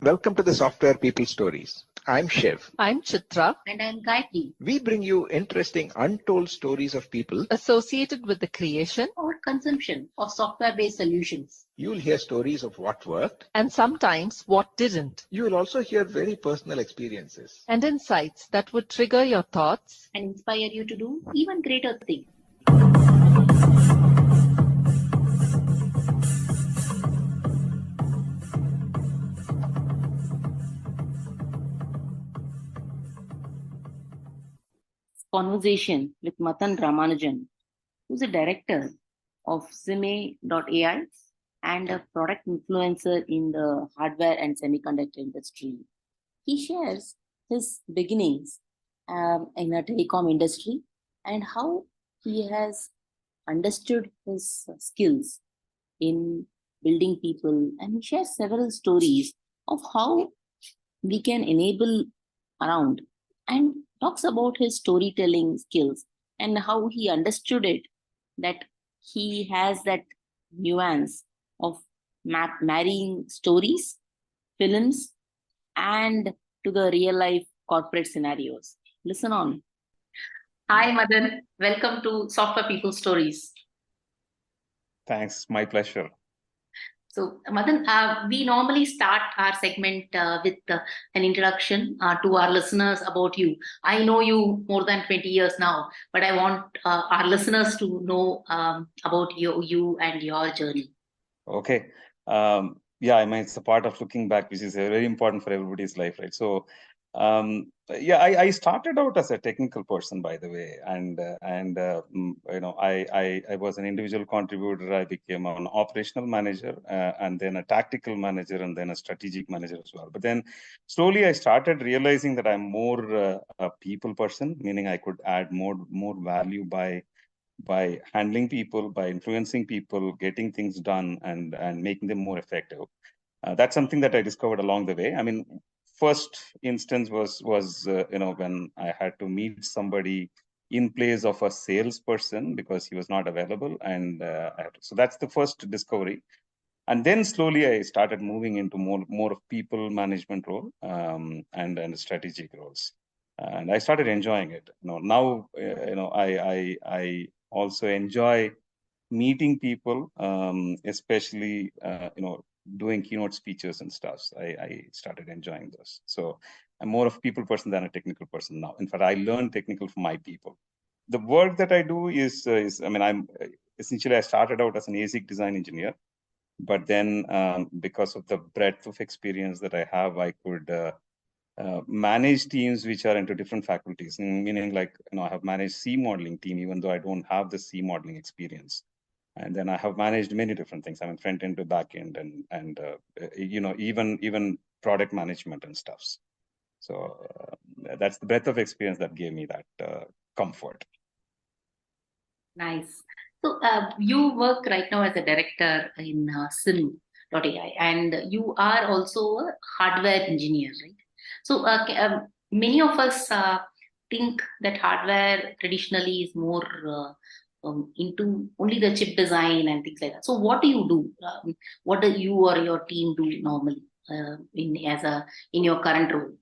Welcome to the Software People Stories. I'm Shiv. I'm Chitra. And I'm Gayatri. We bring you interesting, untold stories of people Associated with the creation Or consumption of software-based solutions. You'll hear stories of what worked, and sometimes what didn't, you will also hear very personal experiences. and insights that would trigger your thoughts And inspire you to do even greater things. Conversation with Mathan Ramanujam, who's a director of SiMa.ai and a product influencer in the hardware and semiconductor industry. He shares his beginnings in the telecom industry and how he has understood his skills in building people, and he shares several stories of how we can enable around, and talks about his storytelling skills and how he understood it, that he has that nuance of marrying stories, films, and to the real life corporate scenarios. Listen on. Hi, Madan. Welcome to Software People Stories. Thanks, my pleasure. So, Madan, we normally start our segment with an introduction to our listeners about you. I know you more than 20 years now, but I want our listeners to know about you and your journey. Okay. Yeah, I mean, it's a part of looking back, which is very important for everybody's life, right? So, yeah, I started out as a technical person, by the way, and you know, I was an individual contributor. I became an operational manager, and then a tactical manager, and then a strategic manager as well. But then slowly I started realizing that I'm more a people person, meaning I could add more value by handling people, by influencing people, getting things done, and making them more effective. That's something that I discovered along the way. I mean, first instance was you know, when I had to meet somebody in place of a salesperson because he was not available, and so that's the first discovery. And then slowly I started moving into more of people management role, and strategic roles, and I started enjoying it. You know, now you know, I also enjoy meeting people, especially you know, doing keynote speeches and stuff. I started enjoying those. So I'm more of a people person than a technical person now. In fact, I learn technical from my people. The work that I do is I mean, I'm essentially, I started out as an ASIC design engineer, but then because of the breadth of experience that I have, I could manage teams which are into different faculties, meaning, like, you know, I have managed C modeling team, even though I don't have the C modeling experience. And then I have managed many different things. I mean, front end to back end, and you know, even product management and stuffs. So that's the breadth of experience that gave me that comfort. Nice. So you work right now as a director in SiMa.ai, and you are also a hardware engineer, right? So many of us think that hardware traditionally is more into only the chip design and things like that. So what do you do? What do you or your team do normally in your current role?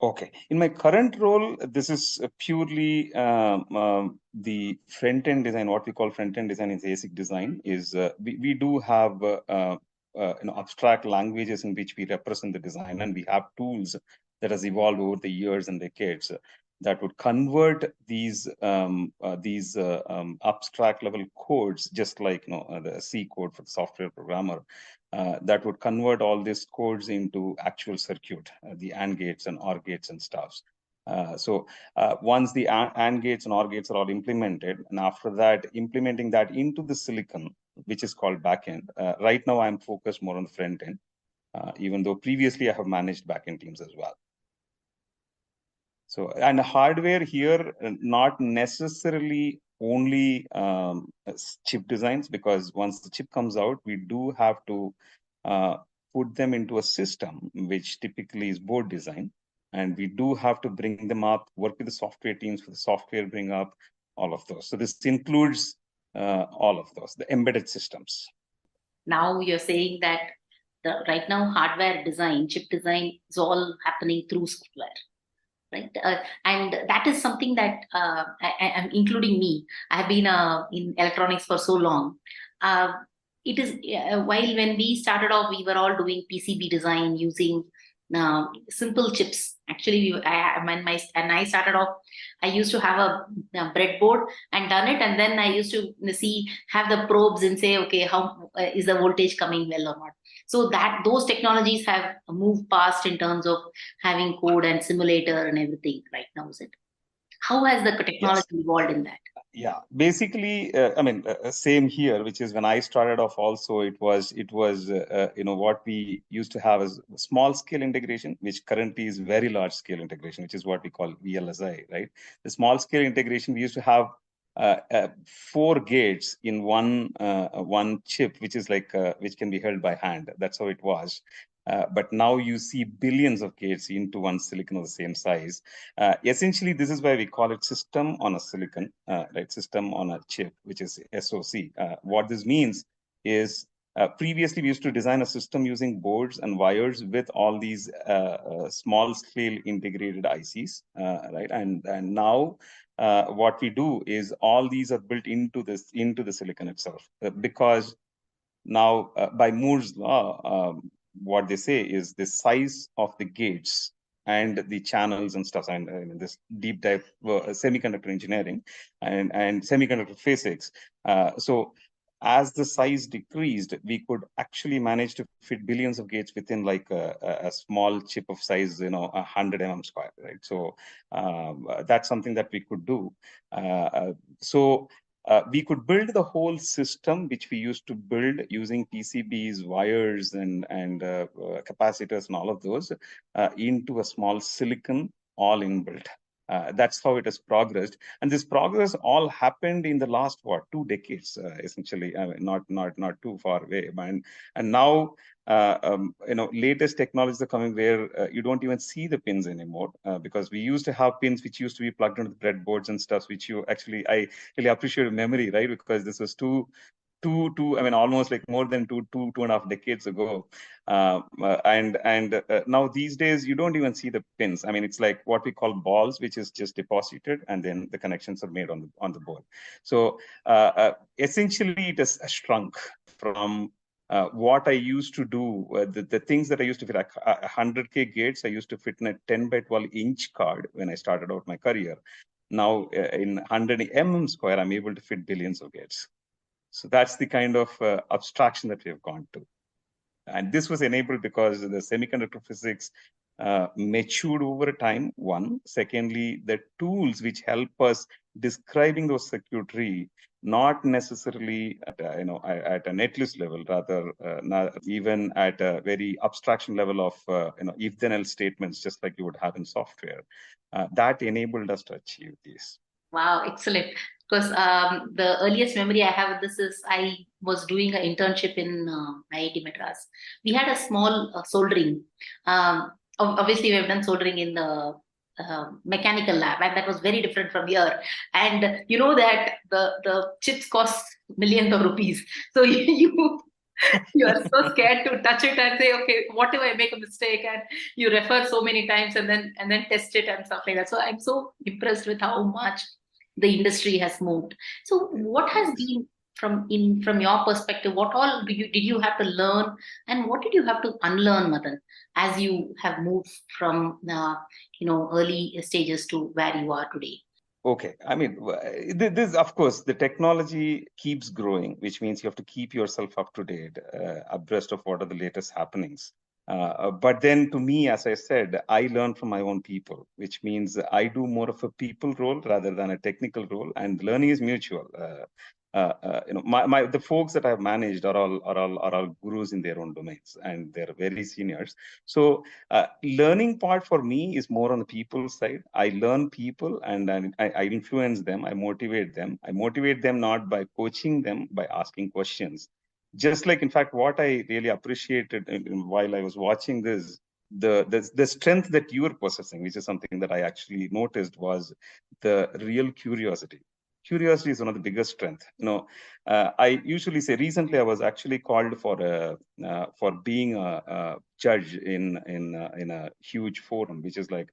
Okay. In my current role, this is purely the front-end design. What we call front-end design is ASIC design. Is we do have you know, abstract languages in which we represent the design, and we have tools that has evolved over the years and decades that would convert these abstract level codes, just like, you know, the C code for the software programmer. That would convert all these codes into actual circuit, the AND gates and OR gates and stuffs. So once the AND gates and OR gates are all implemented, and after that, implementing that into the silicon, which is called backend. Right now, I'm focused more on the front end, even though previously I have managed backend teams as well. So, and hardware here, not necessarily only chip designs, because once the chip comes out, we do have to put them into a system, which typically is board design. And we do have to bring them up, work with the software teams for the software, bring up all of those. So this includes all of those, the embedded systems. Now you're saying that right now hardware design, chip design is all happening through software. Right, and that is something that, including me, I have been in electronics for so long. It is while when we started off, we were all doing PCB design using simple chips. Actually, when I started off, I used to have a breadboard and done it, and then I used to have the probes and say, okay, how is the voltage coming well or not. So that those technologies have moved past in terms of having code and simulator and everything right now, is it? How has the technology evolved in that? Yeah, basically, I mean, same here, which is when I started off also, it was what we used to have as small scale integration, which currently is very large scale integration, which is what we call VLSI, right? The small scale integration, we used to have 4 gates in one chip, which is like which can be held by hand. That's how it was. But now you see billions of gates into one silicon of the same size. Essentially, this is why we call it system on a silicon, right? System on a chip, which is SoC. What this means is previously we used to design a system using boards and wires with all these small scale integrated ICs, right? And now what we do is all these are built into the silicon itself, because now by Moore's law, what they say is the size of the gates and the channels and stuff, and this deep dive semiconductor engineering and semiconductor physics. So as the size decreased, we could actually manage to fit billions of gates within like a small chip of size, 100 mm², right? So that's something that we could do. We could build the whole system, which we used to build using PCBs, wires, and capacitors, and all of those, into a small silicon, all inbuilt. That's how it has progressed, and this progress all happened in the last 2 decades, essentially. Not too far away, and now latest technologies are coming where you don't even see the pins anymore, because we used to have pins which used to be plugged into the breadboards and stuff, which I really appreciate memory, right? Because this was almost like more than two and a half decades ago. Now these days, you don't even see the pins. I mean, it's like what we call balls, which is just deposited, and then the connections are made on the board. So essentially, it has shrunk from what I used to do. The things that I used to fit, 100K gates, I used to fit in a 10 by 12 inch card when I started out my career. Now in 100 mm², I'm able to fit billions of gates. So that's the kind of abstraction that we have gone to. And this was enabled because the semiconductor physics matured over time, one. Secondly, the tools which help us describing those circuitry, not necessarily at a netlist level, rather not even at a very abstraction level of if then else statements, just like you would have in software. That enabled us to achieve this. Wow, excellent. Because the earliest memory I have of this is I was doing an internship in IIT Madras. We had a small soldering. Obviously, we have done soldering in the mechanical lab, and that was very different from here. And you know that the chips cost millions of rupees. So you are so scared to touch it and say, okay, what if I make a mistake? And you refer so many times and then test it and stuff like that. So I'm so impressed with how much the industry has moved. So what has been from your perspective, what all did you have to learn, and what did you have to unlearn, Mathan, as you have moved from early stages to where you are today? Okay, I mean, this, of course, the technology keeps growing, which means you have to keep yourself up to date, abreast of what are the latest happenings. But then to me, as I said, I learn from my own people, which means I do more of a people role rather than a technical role, and learning is mutual. The folks that I've managed are all gurus in their own domains, and they're very seniors. So learning part for me is more on the people side. I learn people, and I influence them. I motivate them. I motivate them not by coaching them, by asking questions. Just like, in fact, what I really appreciated while I was watching this, the strength that you were possessing, which is something that I actually noticed, was the real curiosity. curiosity is one of the biggest strengths. I usually say, recently I was actually called for being a judge in a huge forum, which is like,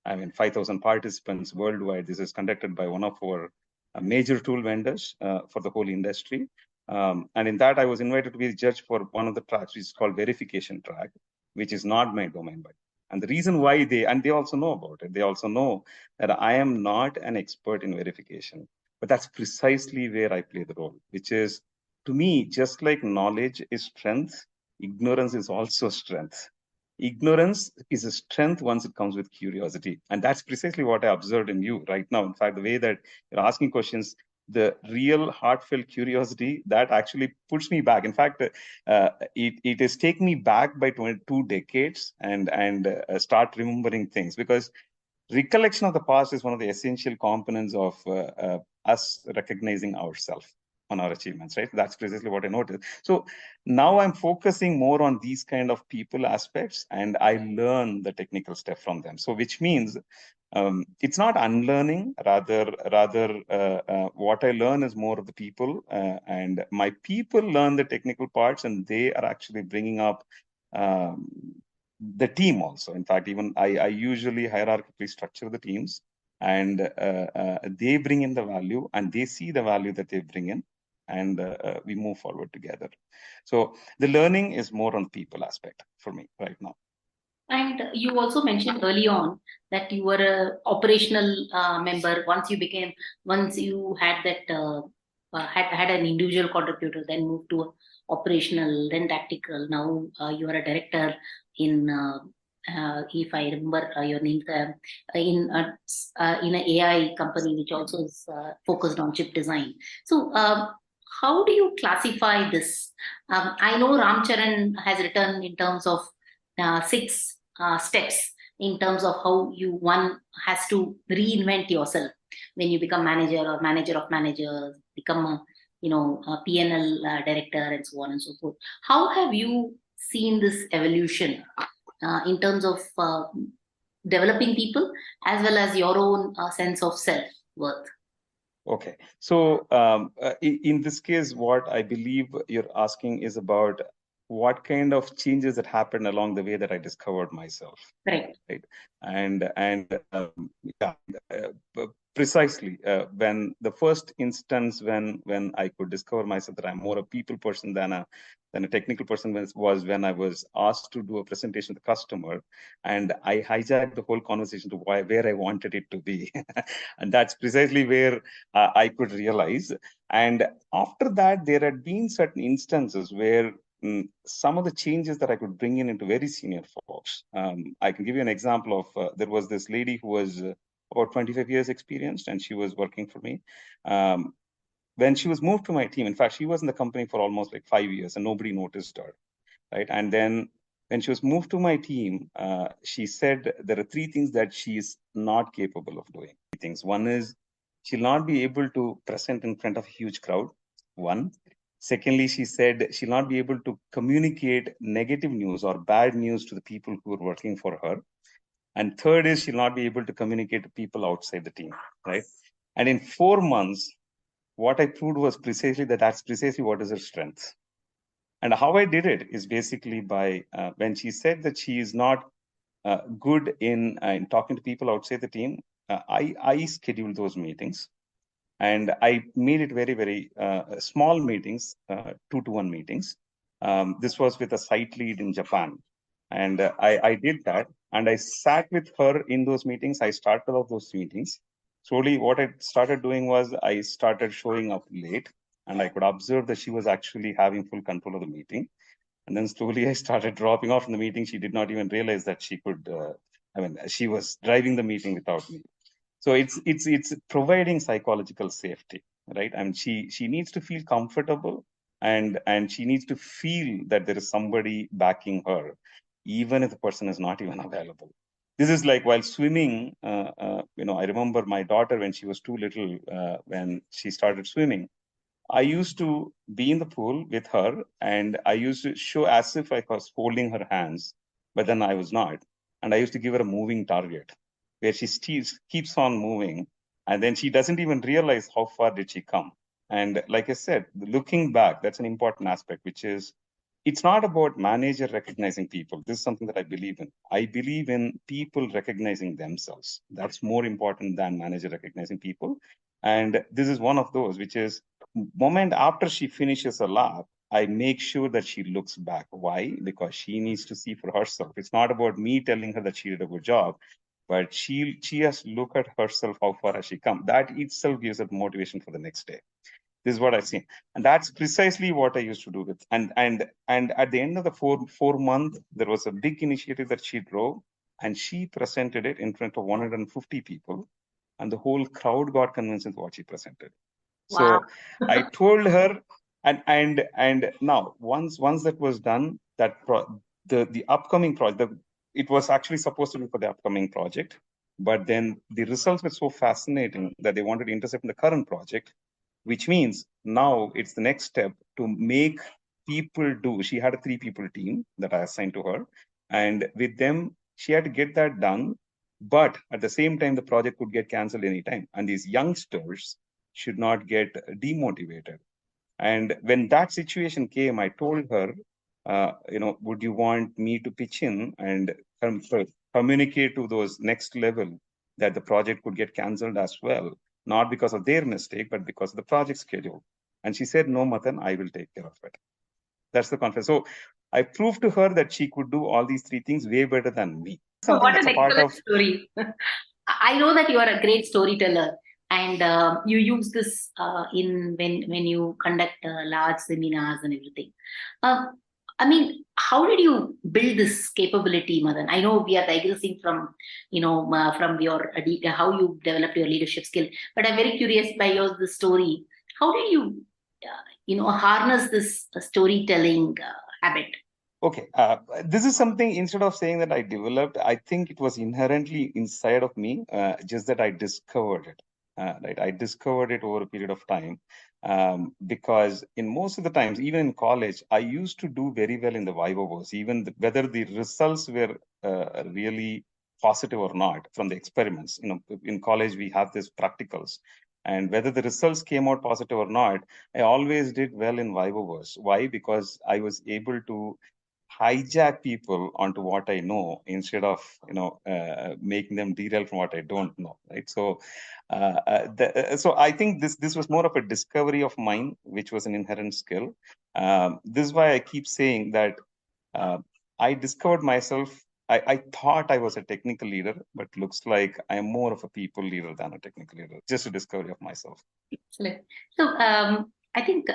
5,000 participants worldwide. This is conducted by one of our major tool vendors for the whole industry. And in that, I was invited to be the judge for one of the tracks, which is called verification track, which is not my domain. And the reason why they also know about it, they also know that I am not an expert in verification, but that's precisely where I play the role, which is, to me, just like knowledge is strength, ignorance is also strength. Ignorance is a strength once it comes with curiosity. And that's precisely what I observed in you right now. In fact, the way that you're asking questions, the real heartfelt curiosity that actually puts me back. In fact, it has taken me back by 22 decades and start remembering things, because recollection of the past is one of the essential components of us recognizing ourselves on our achievements, right? That's precisely what I noticed. So now I'm focusing more on these kind of people aspects, and I learn the technical stuff from them. So which means it's not unlearning, rather what I learn is more of the people, and my people learn the technical parts, and they are actually bringing up the team also. In fact, even I usually hierarchically structure the teams, and they bring in the value, and they see the value that they bring in, and we move forward together. So the learning is more on people aspect for me right now. And you also mentioned early on that you were a operational member. Once you had that had an individual contributor, then moved to operational, then tactical. Now you are a director in, if I remember your name, in an AI company which also is focused on chip design. So how do you classify this? I know Ramcharan has written in terms of 6 steps in terms of how one has to reinvent yourself when you become manager or manager of managers, become a PNL director, and so on and so forth. How have you seen this evolution in terms of developing people as well as your own sense of self-worth? Okay, so in this case, what I believe you're asking is about what kind of changes that happened along the way that I discovered myself. Correct. Right. And yeah, precisely when the first instance when I could discover myself that I'm more a people person than a technical person was when I was asked to do a presentation to the customer, and I hijacked the whole conversation to where I wanted it to be. And that's precisely where I could realize. And after that, there had been certain instances where some of the changes that I could bring into very senior folks. I can give you an example of, there was this lady who was about 25 years experienced, and she was working for me. When she was moved to my team, in fact, she was in the company for almost like 5 years and nobody noticed her, right? And then when she was moved to my team, she said there are 3 things that she is not capable of doing. 3 things. One is she'll not be able to present in front of a huge crowd. One. Secondly, she said she'll not be able to communicate negative news or bad news to the people who are working for her. And third is she'll not be able to communicate to people outside the team, right? And in 4 months, what I proved was precisely that's precisely what is her strength. And how I did it is basically by when she said that she is not good in talking to people outside the team, I scheduled those meetings. And I made it very, very small meetings, 2-to-1 meetings. This was with a site lead in Japan. And I did that. And I sat with her in those meetings. I started off those meetings. Slowly, what I started doing was I started showing up late. And I could observe that she was actually having full control of the meeting. And then slowly I started dropping off in the meeting. She did not even realize that she could, she was driving the meeting without me. So it's providing psychological safety, right? And she needs to feel comfortable, and she needs to feel that there is somebody backing her, even if the person is not even available. This is like while swimming. I remember my daughter when she was too little, when she started swimming. I used to be in the pool with her, and I used to show as if I was holding her hands, but then I was not. And I used to give her a moving target where she keeps on moving. And then she doesn't even realize how far did she come. And like I said, looking back, that's an important aspect, which is it's not about manager recognizing people. This is something that I believe in. I believe in people recognizing themselves. That's more important than manager recognizing people. And this is one of those, which is moment after she finishes a lab, I make sure that she looks back. Why? Because she needs to see for herself. It's not about me telling her that she did a good job, but she has to look at herself, how far has she come. That itself gives her motivation for the next day. This is what I've seen, and that's precisely what I used to do with. And at the end of the four month, there was a big initiative that she drove, and she presented it in front of 150 people, and the whole crowd got convinced with what she presented. Wow. So I told her, and now once that was done, that the upcoming project, it was actually supposed to be for the upcoming project, but then the results were so fascinating that they wanted to intercept in the current project, which means now it's the next step to make people do. She had a 3-people team that I assigned to her, and with them, she had to get that done. But at the same time, the project could get canceled anytime, and these youngsters should not get demotivated. And when that situation came, I told her, would you want me to pitch in and communicate to those next level that the project could get canceled as well, not because of their mistake, but because of the project schedule. And she said, no, Mathan, I will take care of it. That's the confidence. So I proved to her that she could do all these 3 things way better than me. Something What that's an a part excellent of story. I know that you are a great storyteller, and you use this in when you conduct large seminars and everything. I mean, how did you build this capability, Madan? I know we are digressing from, from your how you developed your leadership skill, but I'm very curious by your the story. How did you, harness this storytelling habit? Okay, this is something, instead of saying that I developed, I think it was inherently inside of me, just that I discovered it. Right, I discovered it over a period of time, because in most of the times, even in college, I used to do very well in the Vivos, even whether the results were really positive or not from the experiments. In college, we have these practicals. And whether the results came out positive or not, I always did well in Vivos. Why? Because I was able to hijack people onto what I know instead of making them derail from what I don't know, right? So so I think this was more of a discovery of mine, which was an inherent skill. This is why I keep saying that I discovered myself. I thought I was a technical leader, but looks like I'm more of a people leader than a technical leader. Just a discovery of myself. Excellent. So I think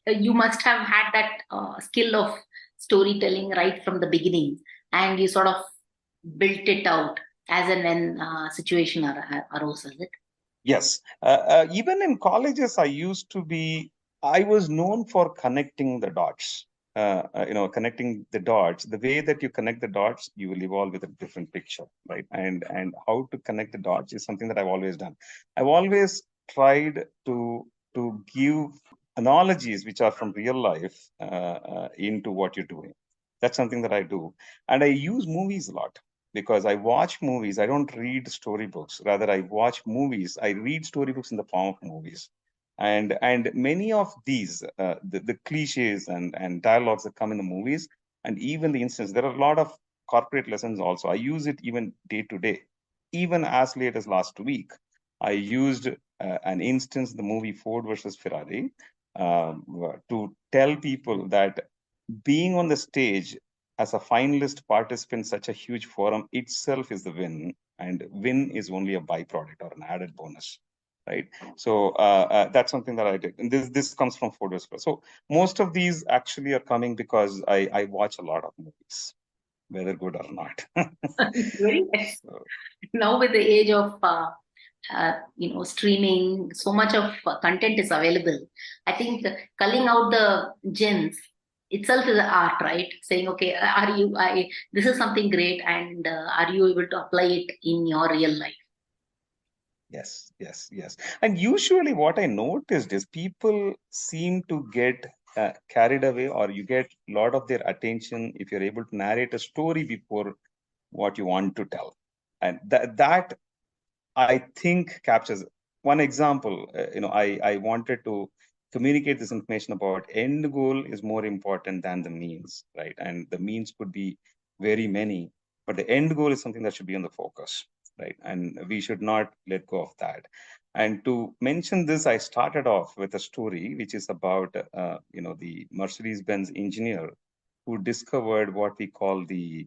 you must have had that skill of storytelling right from the beginning, and you sort of built it out as and when situation arose, is it? Yes. Even in colleges, I was known for connecting the dots. Connecting the dots. The way that you connect the dots, you will evolve with a different picture, right? And how to connect the dots is something that I've always done. I've always tried to give analogies which are from real life into what you're doing. That's something that I do, and I use movies a lot. Because I watch movies, I don't read storybooks. Rather, I watch movies. I read storybooks in the form of movies, and many of these, the cliches and dialogues that come in the movies, and even the instance, there are a lot of corporate lessons also. I use it even day to day. Even as late as last week, I used an instance, the movie Ford versus Ferrari, to tell people that being on the stage as a finalist participant in such a huge forum itself is the win, and win is only a byproduct or an added bonus, right? So that's something that I did, and this comes from Ford versus Ferrari. So most of these actually are coming because I watch a lot of movies, whether good or not. Very nice. Now with the age of streaming, so much of content is available. I think culling out the gems itself is an art, right? Saying, okay, this is something great, and are you able to apply it in your real life? Yes. And usually what I noticed is people seem to get carried away, or you get a lot of their attention if you're able to narrate a story before what you want to tell. And that I think captures one example, I wanted to communicate this information about end goal is more important than the means, right? And the means could be very many, but the end goal is something that should be on the focus, right? And we should not let go of that. And to mention this, I started off with a story which is about, the Mercedes-Benz engineer who discovered what we call the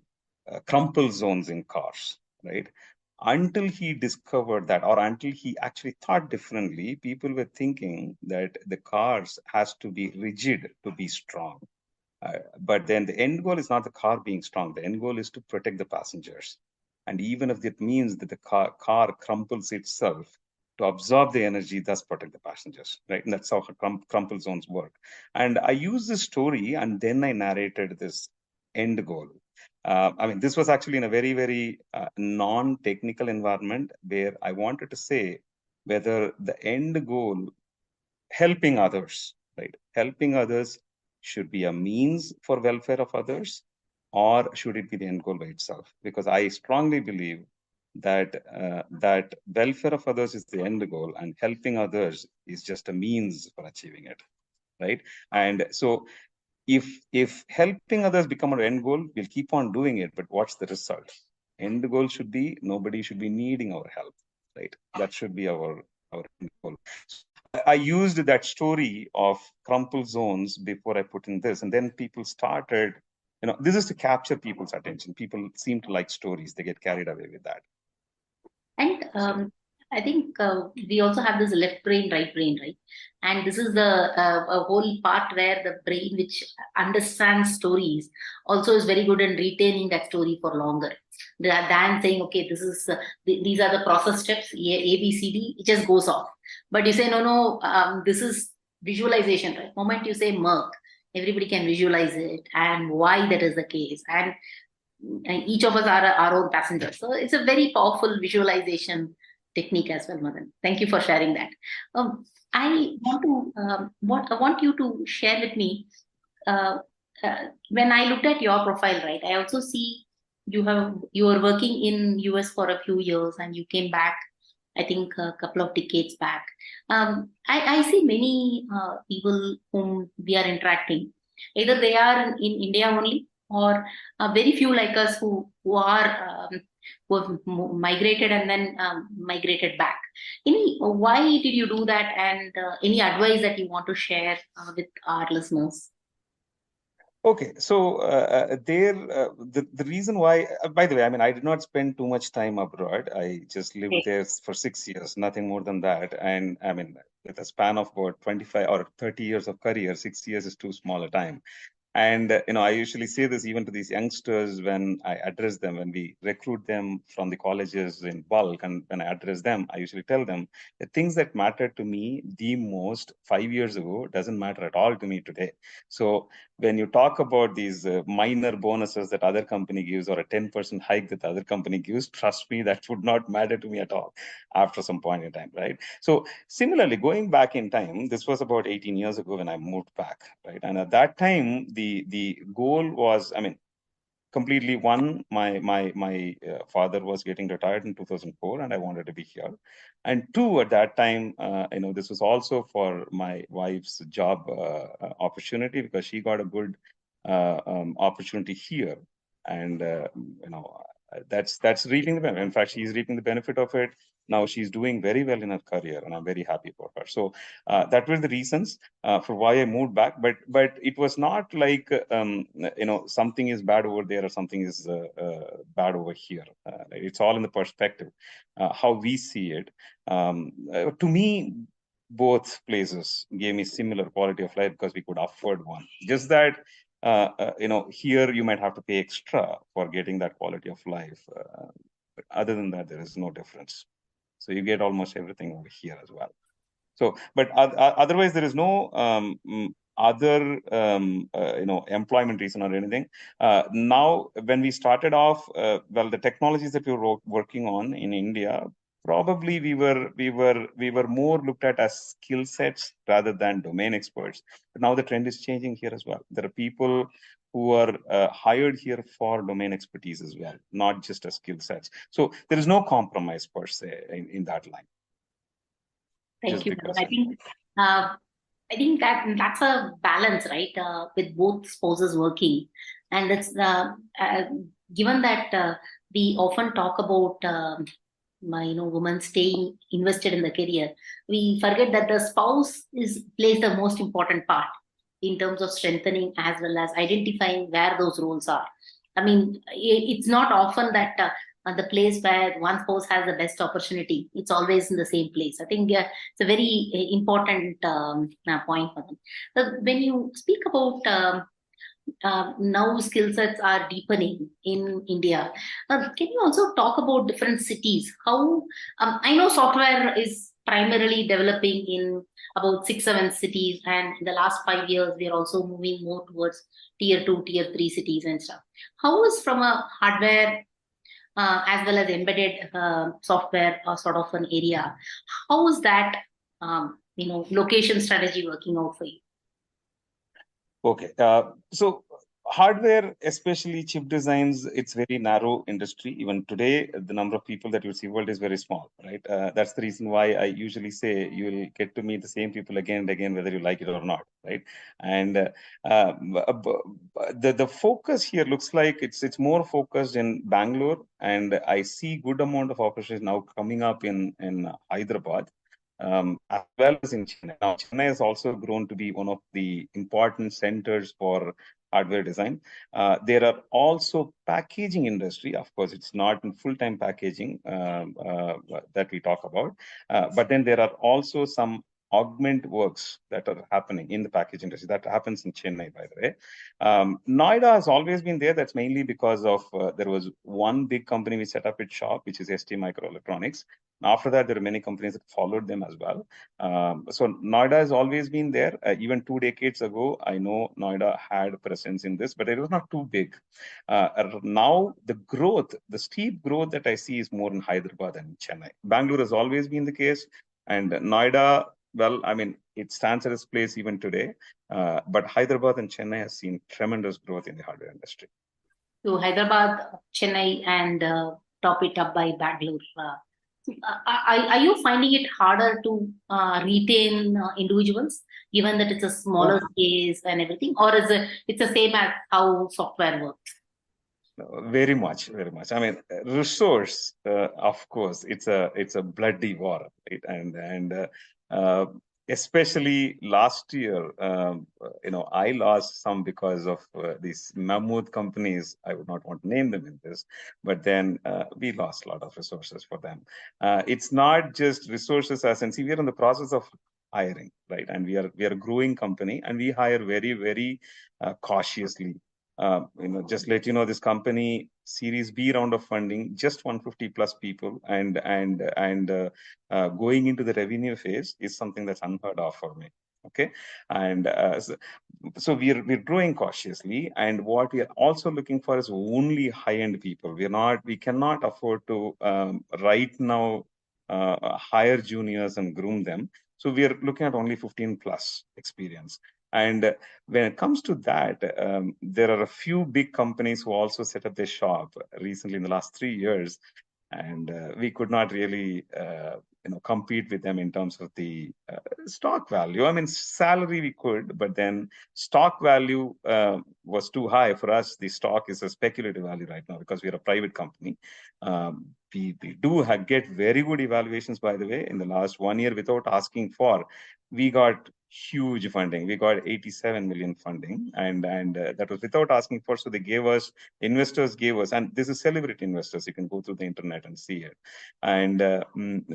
crumple zones in cars, right? Until he discovered that, or until he actually thought differently, people were thinking that the cars has to be rigid to be strong. But then the end goal is not the car being strong. The end goal is to protect the passengers. And even if it means that the car crumples itself to absorb the energy, thus protect the passengers, right? And that's how crumple zones work. And I used this story and then I narrated this end goal. This was actually in a very, very non-technical environment where I wanted to say whether the end goal, helping others, right? Helping others should be a means for welfare of others, or should it be the end goal by itself? Because I strongly believe that that welfare of others is the end goal, and helping others is just a means for achieving it, right? And so, if helping others become our end goal, we'll keep on doing it. But what's the result? End goal should be nobody should be needing our help, right? That should be our end goal. I used that story of crumple zones before I put in this, and then people started, this is to capture people's attention. People seem to like stories. They get carried away with that. And I think we also have this left brain, right brain, right? And this is a whole part where the brain, which understands stories, also is very good in retaining that story for longer than saying, okay, this is these are the process steps, A, B, C, D. It just goes off. But you say, no, this is visualization, right? Moment you say Merck, everybody can visualize it and why that is the case. And each of us are our own passengers. So it's a very powerful visualization technique as well, Mathan. Thank you for sharing that. I want you to share with me. When I looked at your profile, right, I also see you were working in US for a few years and you came back, I think a couple of decades back. I see many people whom we are interacting. Either they are in India only, or very few like us who have migrated and then migrated back. Why did you do that, and any advice that you want to share with our listeners? Okay, so the reason why, by the way, I did not spend too much time abroad. I just lived there for 6 years, nothing more than that. And with a span of about 25 or 30 years of career, 6 years is too small a time. And I usually say this even to these youngsters when I address them, when we recruit them from the colleges in bulk, and when I address them, I usually tell them the things that mattered to me the most 5 years ago doesn't matter at all to me today. So when you talk about these minor bonuses that other company gives, or a 10% hike that the other company gives, trust me, that would not matter to me at all after some point in time, right? So similarly, going back in time, this was about 18 years ago when I moved back, right? And at that time, the goal was, completely one, my father was getting retired in 2004, and I wanted to be here. And two, at that time, this was also for my wife's job opportunity, because she got a good opportunity here, and that's reaping the benefit. In fact, she's reaping the benefit of it. Now she's doing very well in her career, and I'm very happy for her. So that were the reasons for why I moved back. But it was not like something is bad over there or something is bad over here. It's all in the perspective, how we see it. To me, both places gave me similar quality of life because we could afford one. Just that here you might have to pay extra for getting that quality of life. But other than that, there is no difference. So you get almost everything over here as well. So, but otherwise, there is no other employment reason or anything. Now, when we started off, well, the technologies that we were working on in India, probably we were more looked at as skill sets rather than domain experts. But now the trend is changing here as well. There are people who are hired here for domain expertise as well, not just as skill sets. So there is no compromise per se in that line. Thank just you, because. Mathan. I think that's a balance, right? With both spouses working, and it's given that we often talk about women staying invested in the career, we forget that the spouse plays the most important part in terms of strengthening as well as identifying where those roles are. I mean, it's not often that the place where one spouse has the best opportunity, it's always in the same place. I think it's a very important point for them. When you speak about now skill sets are deepening in India. Can you also talk about different cities? How I know software is primarily developing in about 6-7 cities, and in the last 5 years, we are also moving more towards tier 2, tier 3 cities and stuff. How is from a hardware as well as embedded software sort of an area? How is that location strategy working out for you? Okay, so hardware, especially chip designs, it's very narrow industry. Even today, the number of people that you see world is very small, right? That's the reason why I usually say you will get to meet the same people again and again, whether you like it or not, right? And the focus here looks like it's more focused in Bangalore, and I see good amount of opportunities now coming up in Hyderabad. As well as in Chennai. Now, Chennai has also grown to be one of the important centers for hardware design. There are also packaging industry. Of course, it's not in full-time packaging that we talk about, but then there are also some augment works that are happening in the package industry. That happens in Chennai, by the way. Noida has always been there. That's mainly because of there was one big company which set up its shop, which is ST Microelectronics. After that, there are many companies that followed them as well. So Noida has always been there. Even 2 decades ago, I know Noida had a presence in this, but it was not too big. Now, the steep growth that I see is more in Hyderabad and Chennai. Bangalore has always been the case. And Noida, well, I mean, it stands at its place even today. But Hyderabad and Chennai has seen tremendous growth in the hardware industry. So Hyderabad, Chennai, and top it up by Bangalore. Are you finding it harder to retain individuals, given that it's a smaller space and everything, or is it's the same as how software works? Very much, very much. I mean, resource, of course, it's a bloody war, right? And especially last year, I lost some because of these mammoth companies. I would not want to name them in this, but then we lost a lot of resources for them. It's not just resources as in, see, we are in the process of hiring, right? And we are a growing company, and we hire very, very cautiously. Just let you know, this company Series B round of funding, just 150 plus people, and going into the revenue phase is something that's unheard of for me. Okay, and so we're growing cautiously, and what we are also looking for is only high-end people. We cannot afford to right now hire juniors and groom them. So we are looking at only 15 plus experience. And when it comes to that, there are a few big companies who also set up their shop recently in the last 3 years, and we could not really, compete with them in terms of the stock value. I mean, salary we could, but then stock value was too high for us. The stock is a speculative value right now because we are a private company. We do get very good evaluations, by the way. In the last 1 year, without asking for, we got huge funding. We got 87 million funding, and that was without asking for. So investors gave us, and this is celebrity investors. You can go through the internet and see it. And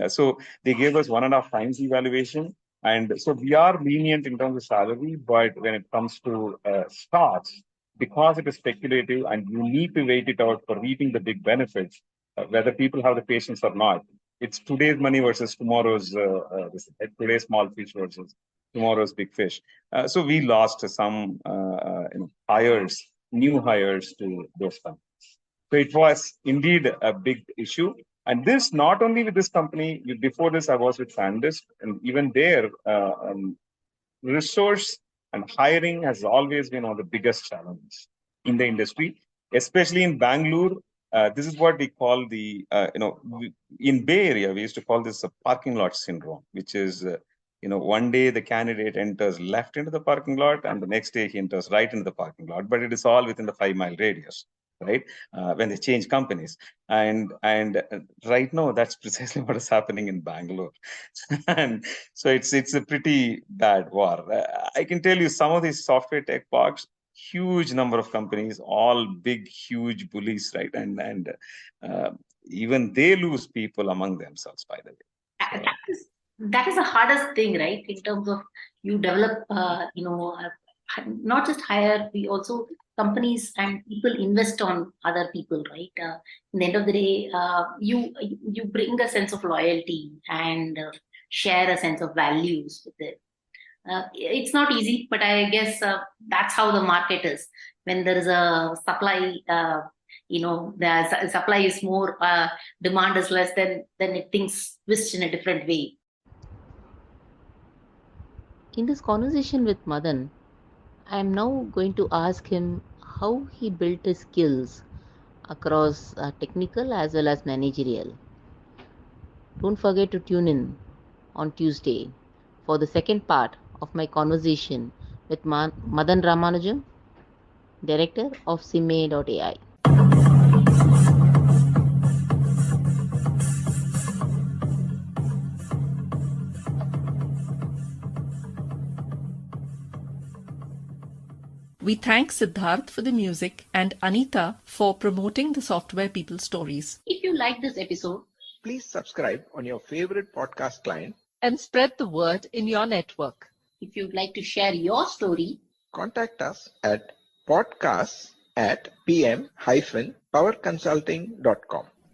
so they gave us 1.5 times evaluation. And so we are lenient in terms of salary, but when it comes to stocks, because it is speculative and you need to wait it out for reaping the big benefits, whether people have the patience or not, it's today's money versus tomorrow's today's small fish versus tomorrow's big fish. So we lost some new hires to those companies. So it was indeed a big issue. And this, not only with this company, before this, I was with SanDisk, and even there, resource and hiring has always been one of the biggest challenges in the industry, especially in Bangalore. This is what we call in Bay Area, we used to call this a parking lot syndrome, which is, one day the candidate enters left into the parking lot and the next day he enters right into the parking lot, but it is all within the 5-mile radius, right? When they change companies. And right now, that's precisely what is happening in Bangalore. And so it's a pretty bad war. I can tell you some of these software tech parks, huge number of companies, all big, huge bullies, right? And even they lose people among themselves, by the way. So, That is the hardest thing, right? In terms of you develop, not just hire, we also companies and people invest on other people, right? In the end of the day, you bring a sense of loyalty and share a sense of values with it. It's not easy, but I guess that's how the market is. When there is a supply, the supply is more, demand is less, then things twist in a different way. In this conversation with Mathan, I am now going to ask him how he built his skills across technical as well as managerial. Don't forget to tune in on Tuesday for the second part of my conversation with Mathan Ramanujam, director of SiMa.ai. We thank Siddharth for the music and Anita for promoting the Software People Stories. If you like this episode, Please subscribe on your favorite podcast client. And spread the word in your network. if you'd like to share your story, Contact us at podcasts@pm-powerconsulting.com.